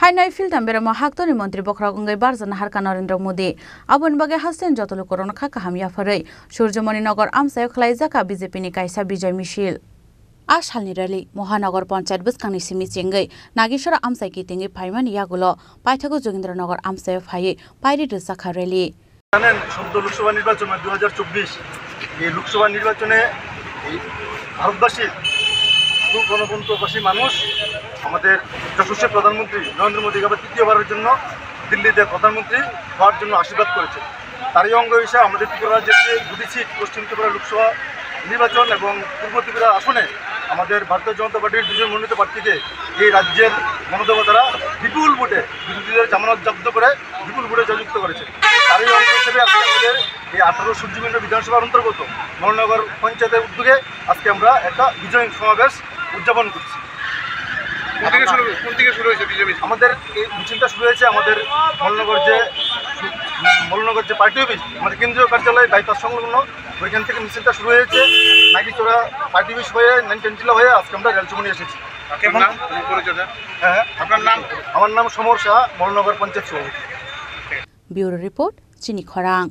হাইনাই ফিল্টাম বেরামা হাক্তনি মন্ত্রী বখরাগঙ্গাই বারজান হারকা নরেন্দ্র মোদী আবুন বাগে হাসেন যতলো করোনা খাকা হামিয়া ফাरै সূর্যমণি নগর আমসায় খলাইজাকা বিজেপিनि কাইसा বিজय मिছিল आ सालनि रैली महानगर पंचायत बसखांनि मिचिंगै नागेश्वर आमसाय कितिंगै फाइमानि यागुलो पाइथागु जोगेन्द्रनगर आमसाय फायै पायरि रोजाखा रैली জানেন সদ্য লোকসভা নির্বাচন 2024 এই লোকসভা নির্বাচনে ভারতবাসীর গণতন্ত্রবাসী মানুষ আমাদের যশস্বী প্রধানমন্ত্রী নরেন্দ্র মোদী আবার তৃতীয়বারের জন্য দিল্লিতে প্রধানমন্ত্রী হওয়ার জন্য আশীর্বাদ করেছে। তারই অঙ্গ হিসেবে আমাদের ত্রিপুরা রাজ্যের যে দুটি সিট পশ্চিম ত্রিপুরা লোকসভা নির্বাচন এবং পূর্ব ত্রিপুরা আসনে আমাদের ভারতীয় জনতা পার্টির দুজন মনোনীত প্রার্থীকে এই রাজ্যের গণদেবতারা বিপুল ভোটে বিরোধীদের জামানত জব্দ করে বিপুল ভোটে জয়যুক্ত করেছে। তারই অঙ্গ হিসেবে আজকে আমাদের এই 18 সূর্যমন্ডল বিধানসভার অন্তর্গত মহানগর পঞ্চায়েতের উদ্যোগে আজকে আমরা একটা বিজয় সমাবেশ উদযাপন করছি। আমাদের এই মিছিলটা শুরু হয়েছে আমাদের মলনগর যে পার্টি অফিস আমাদের কেন্দ্রীয় কার্যালয় বাইপাস সংলগ্ন ওইখান থেকে মিছিলটা শুরু হয়েছে নাগিচড়া পার্টি অফিস হয়ে নাইনটেনটিলা হয়ে আজকে আমরা রেলচমনি এসেছি। হ্যাঁ, আমার নাম সমর শাহ, মলনগর পঞ্চায়েত সভাপতি। ব্যুরো রিপোর্ট চিনি খরাং।